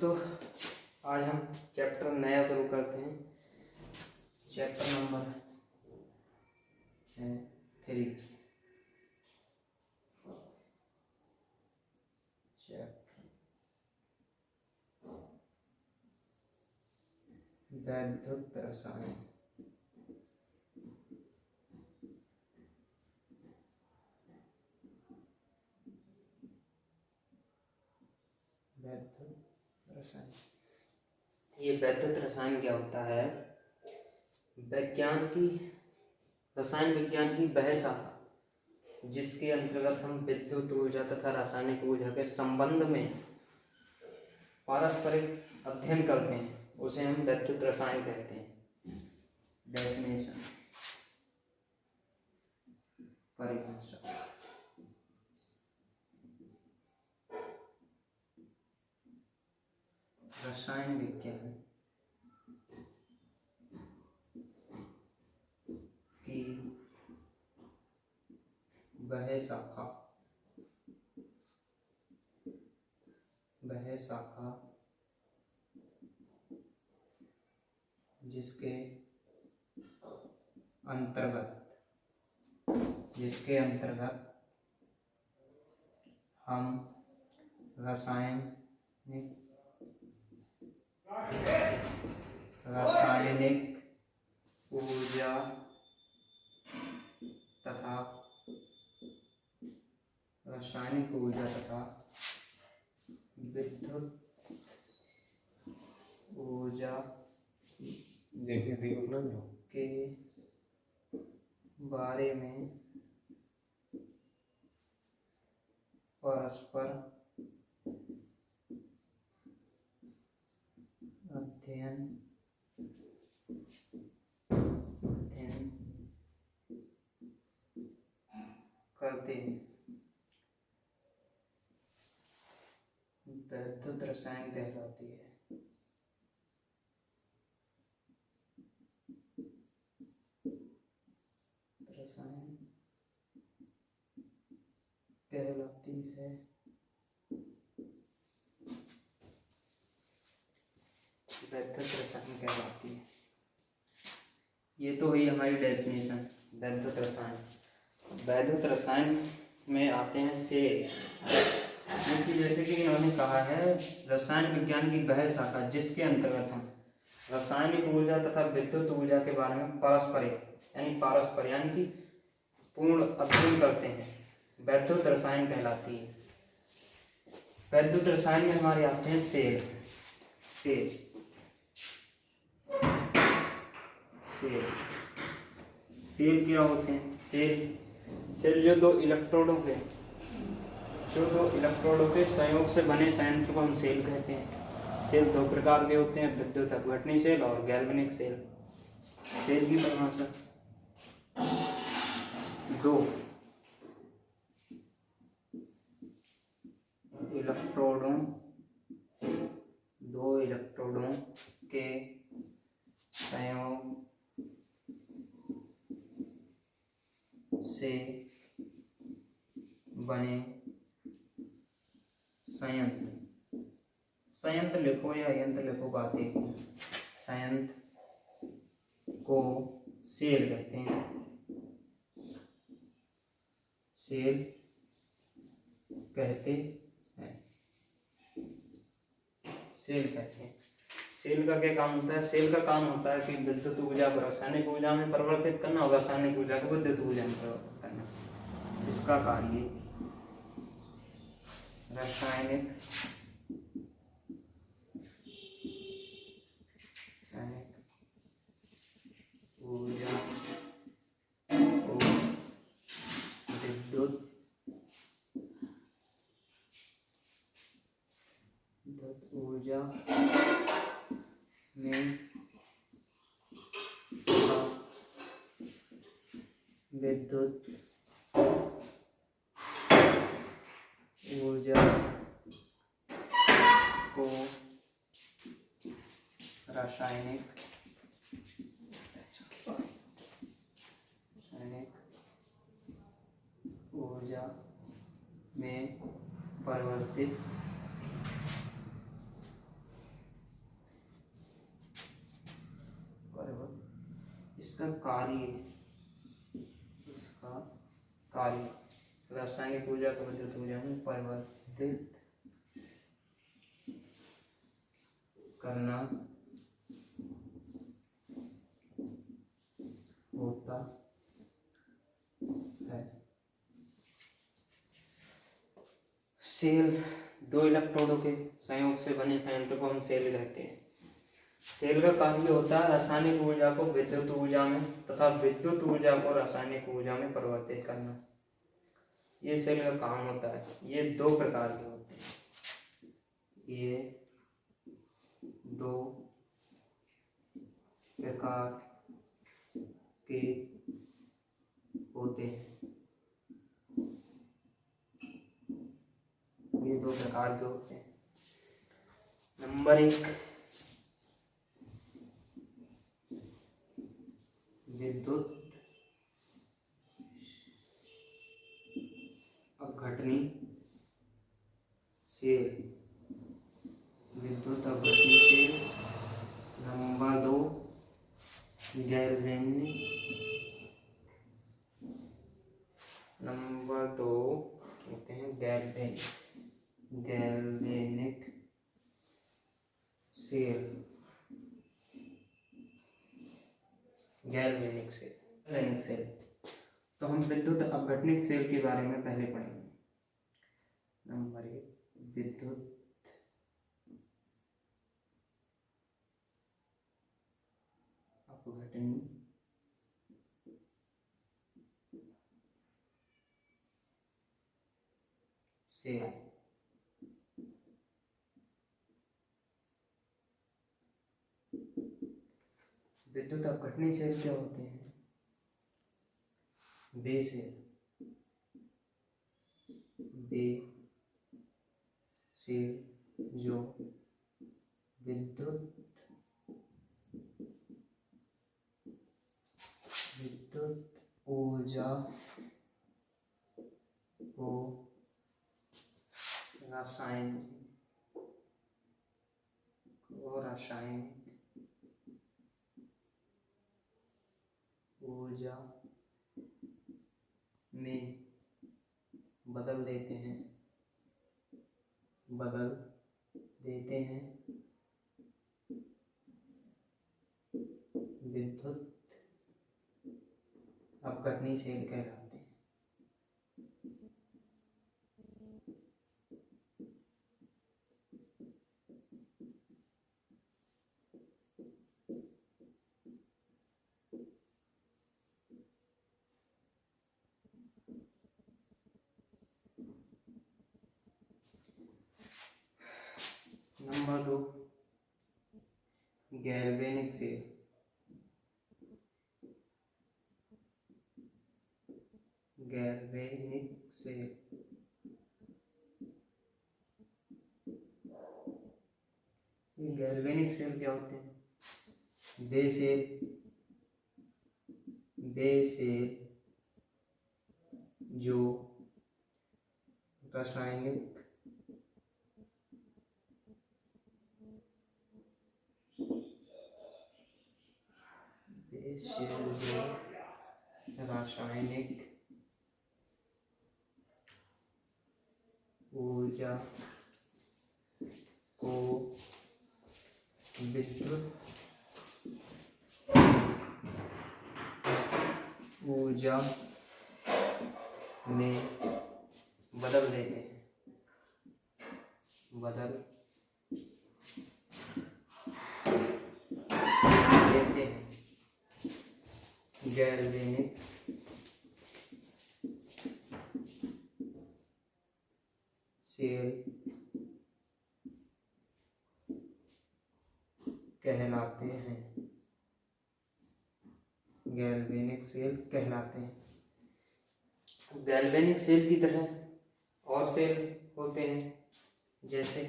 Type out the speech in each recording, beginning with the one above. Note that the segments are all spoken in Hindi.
दोस्तों, आज हम चैप्टर नया शुरू करते हैं। चैप्टर नंबर है 3। चैप्टर वैद्युत रसायन। ये वैद्युत रसायन क्या होता है? रसायन विज्ञान की वह शाखा जिसके अंतर्गत हम विद्युत ऊर्जा तथा रासायनिक ऊर्जा के संबंध में पारस्परिक अध्ययन करते हैं, उसे हम वैद्युत रसायन कहते हैं। डेफिनेशन, परिभाषा। रसायन विज्ञान की वह शाखा जिसके अंतर्गत हम रासायनिक ऊर्जा तथा विद्युत ऊर्जा के बारे में परस्पर अध्ययन करते हैं। वैद्युत रसायन कहलाती है। ये तो हुई हमारी डेफिनेशन वैद्युत रसायन। वैद्युत रसायन में आते हैं सेल, क्योंकि जैसे कि इन्होंने कहा है रसायन विज्ञान की वह शाखा जिसके अंतर्गत हम रासायनिक ऊर्जा तथा विद्युत ऊर्जा के बारे में पारस्पर यानी कि पूर्ण अध्ययन करते हैं, वैद्युत रसायन कहलाती है। वैद्युत रसायन में हमारे आते हैं सेल क्या होते हैं? सेल जो दो इलेक्ट्रोडों के संयोग से बने संयंत्र को हम सेल कहते हैं। सेल दो प्रकार के होते हैं, विद्युत अपघटनी सेल और गैल्वेनिक सेल। सेल की परिभाषा, दो इलेक्ट्रोडों के संयोग से बने संयंत्र लिखो या यंत्र लिखो, बात एक है। संयंत्र को सेल कहते हैं। सेल कहते हैं। सेल का क्या काम होता है? सेल का काम होता है कि विद्युत ऊर्जा को रासायनिक ऊर्जा में परिवर्तित करना और रासायनिक ऊर्जा को विद्युत ऊर्जा में परिवर्तित करना। इसका कार्य रासायनिक ऊर्जा को विद्युत ऊर्जा में विद्युत ऊर्जा को रासायनिक ऊर्जा में परिवर्तित इसका कार्य रासायनिक ऊर्जा को विद्युत ऊर्जा में परिवर्तित करना होता है। सेल, दो इलेक्ट्रोडों के संयोग से बने संयंत्र को हम सेल कहते हैं। सेल का कार्य होता है रासायनिक ऊर्जा को विद्युत ऊर्जा में तथा विद्युत ऊर्जा को रासायनिक ऊर्जा में परिवर्तित करना। ये सेल का काम होता है। ये दो प्रकार के होते हैं। ये दो प्रकार के होते हैं। ये दो प्रकार के होते हैं। नंबर 1, विद्युत अपघटनी सेल, विद्युत अपघटनी सेल। Number 2, galvanic. नंबर 2 होते हैं गैल्वेनिक सेल। गैल्वेनिक सेल। तो हम विद्युत अपघटनिक सेल के बारे में पहले पढ़ेंगे। नंबर 1, विद्युत अपघटनी सेल। विद्युत अपघटनी सेल क्या होते हैं? वे सेल जो विद्युत ऊर्जा को रासायनिक ऊर्जा में बदल देते हैं विद्युत अपघटनी सेल कहलाते हैं। Number 2, galvanic cell. गैल्वेनिक सेल क्या होते हैं? वे सेल जो रासायनिक ऊर्जा को विद्युत ऊर्जा में बदल देते हैं। गैल्वेनिक सेल कहलाते हैं। गैल्वेनिक सेल की तरह और सेल होते हैं, जैसे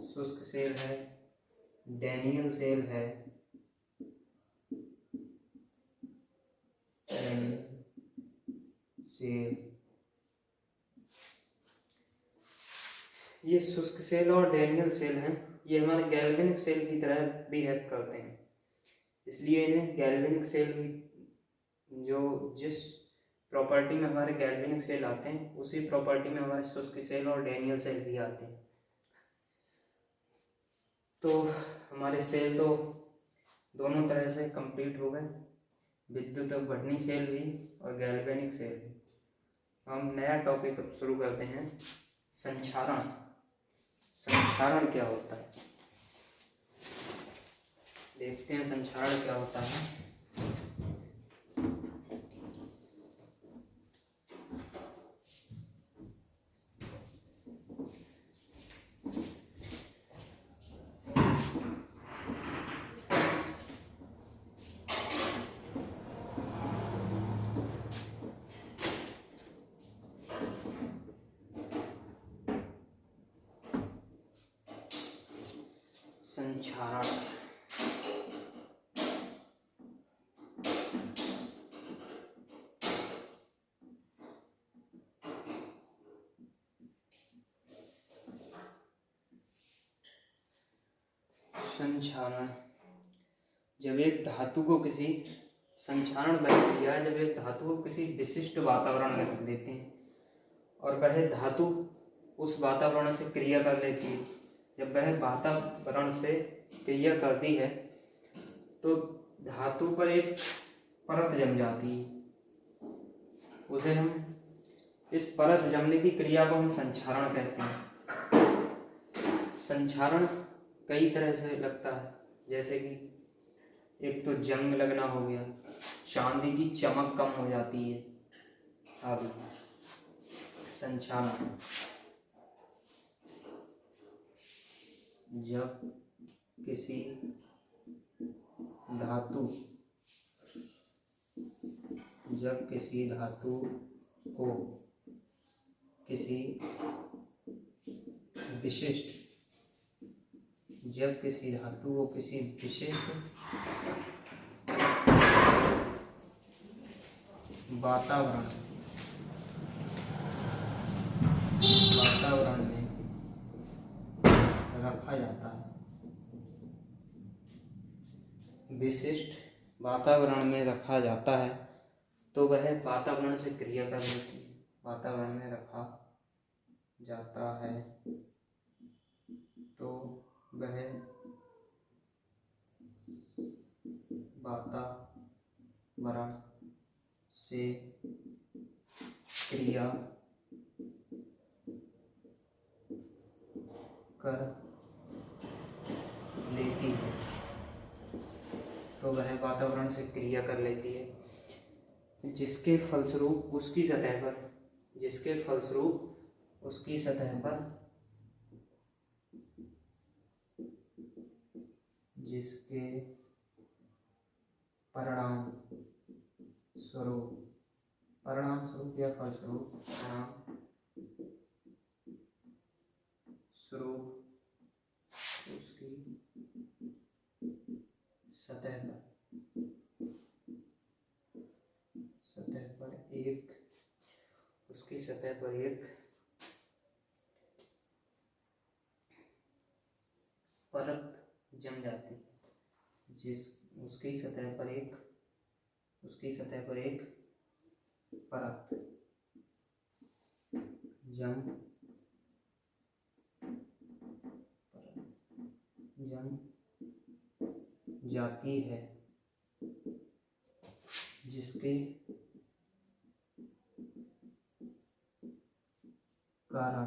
शुष्क सेल है, डैनियल सेल है, सेल। ये शुष्क सेल और डैनियल सेल हैं, ये हमारे गैल्वेनिक सेल की तरह बिहेव करते हैं, इसलिए इन्हें गैल्वेनिक सेल भी, जो जिस प्रॉपर्टी में हमारे गैल्वेनिक सेल आते हैं उसी प्रॉपर्टी में हमारे शुष्क सेल और डैनियल सेल भी आते हैं। तो हमारे सेल तो दोनों तरह से कंप्लीट हो गए, विद्युत अपघटनी सेल भी और गैल्वेनिक सेल भी। हम नया टॉपिक अब शुरू करते हैं, संक्षारण। संक्षारण क्या होता है, देखते हैं संक्षारण क्या होता है। संक्षारण संक्षारण जब एक धातु को किसी संक्षारण प्रक्रिया है, जब एक धातु को किसी विशिष्ट वातावरण में रख देते हैं और वह धातु उस वातावरण से क्रिया कर लेती है। जब वह वातावरण से क्रिया करती है तो धातु पर एक परत जम जाती है, उसे हम, इस परत जमने की क्रिया को हम संक्षारण कहते हैं। संक्षारण कई तरह से लगता है, जैसे कि एक तो जंग लगना हो गया, चांदी की चमक कम हो जाती है। अब संक्षारण जब किसी धातु को किसी विशिष्ट वातावरण में रखा जाता है, विशिष्ट वातावरण में रखा जाता है तो वह वातावरण से क्रिया कर लेती है। वातावरण में रखा जाता है तो वह वातावरण से क्रिया कर लेती है, तो वह वातावरण से क्रिया कर लेती है, जिसके फलस्वरूप उसकी सतह पर जिसके परिणाम स्वरूप या फलस्वरूप उसकी सतह पर एक परत जम जाती है, उसकी सतह पर एक परत जम जाती है, जिसके कारण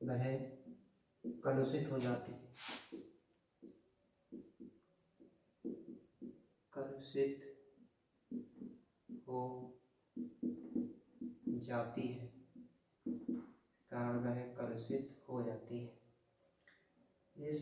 वह कलुषित हो जाती है, कारण वह कलुषित हो जाती है। इस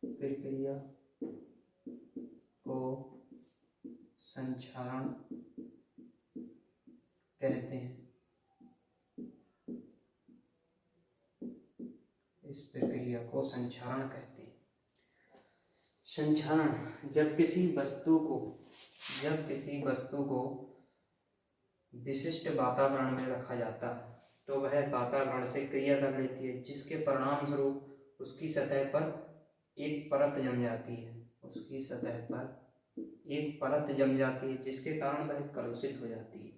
प्रक्रिया को संक्षारण कहते हैं। संक्षारण, जब किसी वस्तु को विशिष्ट वातावरण में रखा जाता है तो वह वातावरण से क्रिया कर लेती है, जिसके परिणाम स्वरूप उसकी सतह पर एक परत जम जाती है। उसकी सतह पर एक परत जम जाती है जिसके कारण वह कलुषित हो जाती है।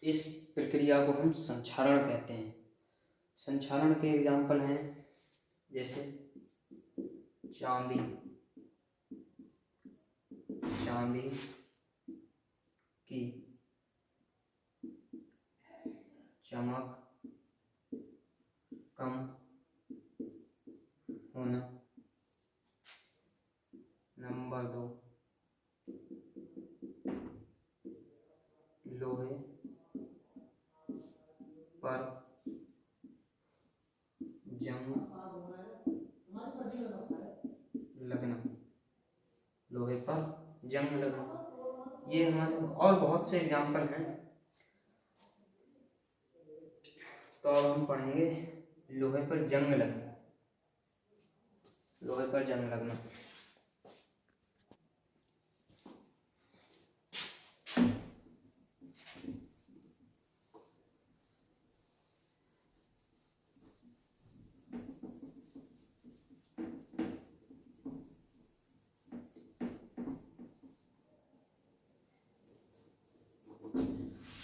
इस प्रक्रिया को हम संक्षारण कहते हैं। संक्षारण के एग्जाम्पल हैं जैसे चांदी की चमक कम होना। नंबर 2, लोहे पर जंग लगना। लोहे पर जंग लगना, ये हमारे और बहुत से एग्जाम्पल हैं। तो अब हम पढ़ेंगे लोहे पर जंग लगना। लोहे पर जंग लगना,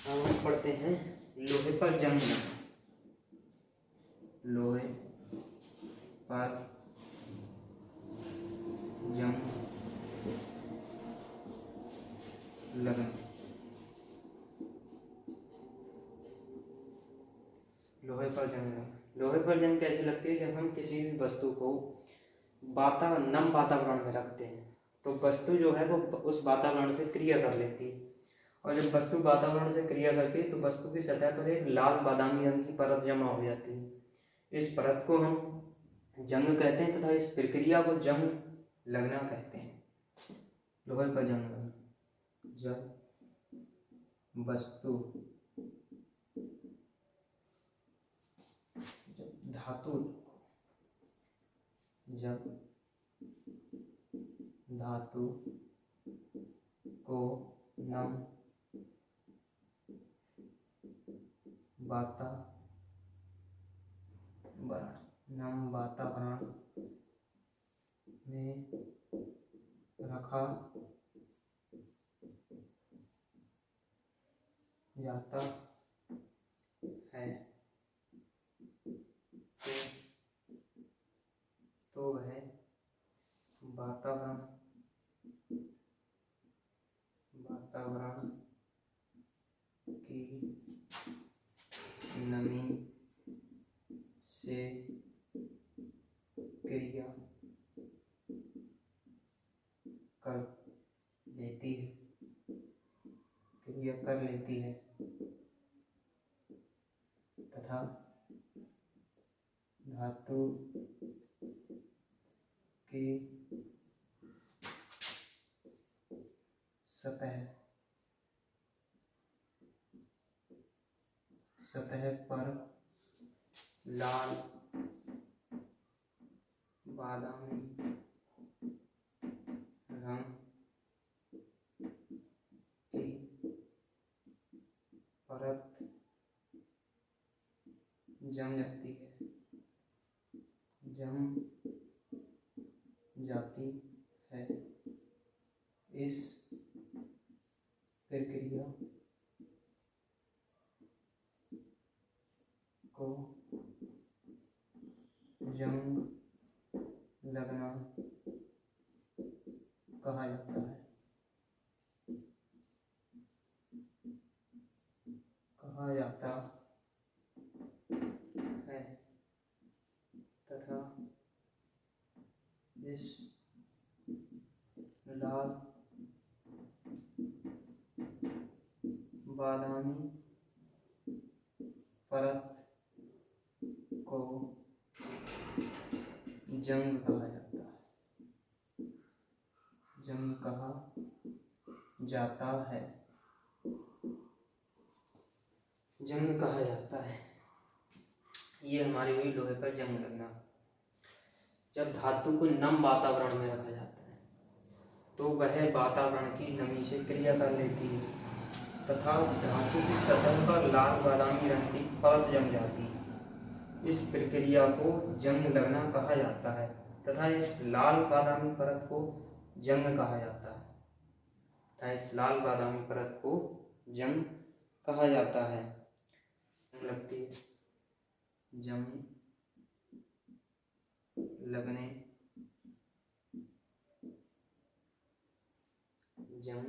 हम पढ़ते हैं लोहे पर जंग लगना। लोहे पर जंग लगना। लोहे पर जंग लगना, लोहे पर जंग कैसे लगती है? जब हम किसी भी वस्तु को नम वातावरण में रखते हैं तो वस्तु जो है वो उस वातावरण से क्रिया कर लेती है, और जब वस्तु वातावरण से क्रिया करती है तो वस्तु की सतह पर एक लाल बादामी रंग की परत जमा हो जाती है। इस परत को हम जंग कहते हैं तथा इस प्रक्रिया को जंग लगना कहते हैं। लोहे पर जंग लगना, जब धातु को नम वातावरण में रखा जाता है तो वह वातावरण की नमी से क्रिया कर लेती है तथा धातु की सतह पर लाल बादामी रंग की परत जम जाती है। इस प्रक्रिया को जंग लगना कहा जाता है तथा इस लाल बादामी परत को जंग कहा जाता है। ये हमारी हुई लोहे पर जंग लगना। जब धातु को नम वातावरण में रखा जाता है तो वह वातावरण की नमी से क्रिया कर लेती है तथा धातु की सतह पर लाल बादामी रंग की परत जम जाती है। इस प्रक्रिया को जंग लगना कहा जाता है तथा इस लाल बादामी परत को जंग कहा जाता है तथा इस लाल बादामी परत को जंग कहा जाता है। लगती है जंग लगने जंग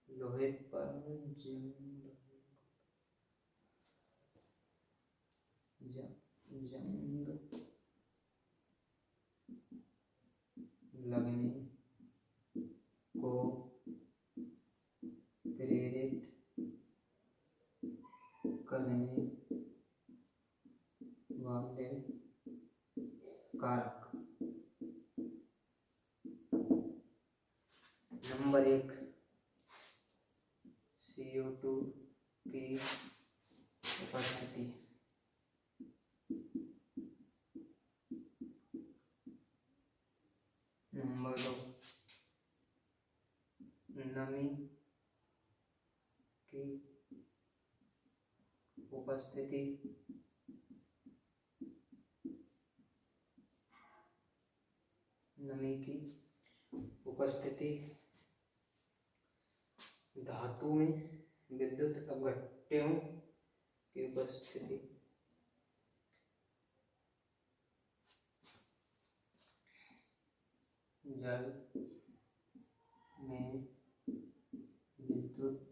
लोहे पर जंग लगने को प्रेरित करने वाले कारक। नंबर 1 CO2 की उपस्थिति। नंबर 2 नमी की उपस्थिति। नमी की उपस्थिति। धातु में विद्युत अपघट्यों की उपस्थिति। जल में विद्युत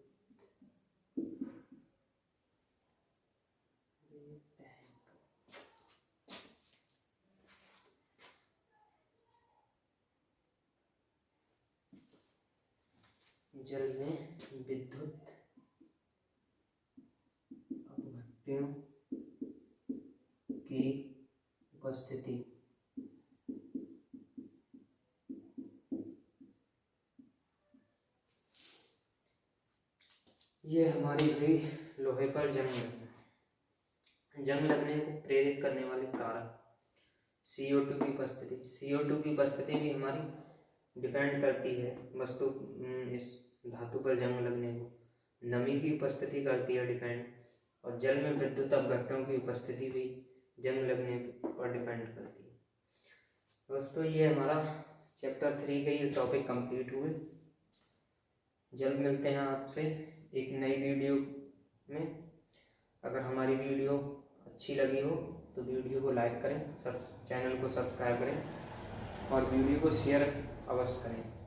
जल में विद्युत अपघट्यों की उपस्थिति। ये हमारी हुई लोहे पर जंग लगना। जंग लगने को प्रेरित करने वाले कारक। CO2 की उपस्थिति। CO2 की उपस्थिति भी हमारी डिपेंड करती है वस्तु इस धातु पर जंग लगने को। नमी की उपस्थिति करती है डिपेंड, और जल में विद्युत अपघट्यों की उपस्थिति भी जंग लगने पर डिपेंड करती है। दोस्तों, ये हमारा चैप्टर 3 के ये टॉपिक कंप्लीट हुए। जल्द मिलते हैं आपसे एक नई वीडियो में। अगर हमारी वीडियो अच्छी लगी हो तो वीडियो को लाइक करें, चैनल को सब्सक्राइब करें और वीडियो को शेयर अवश्य करें।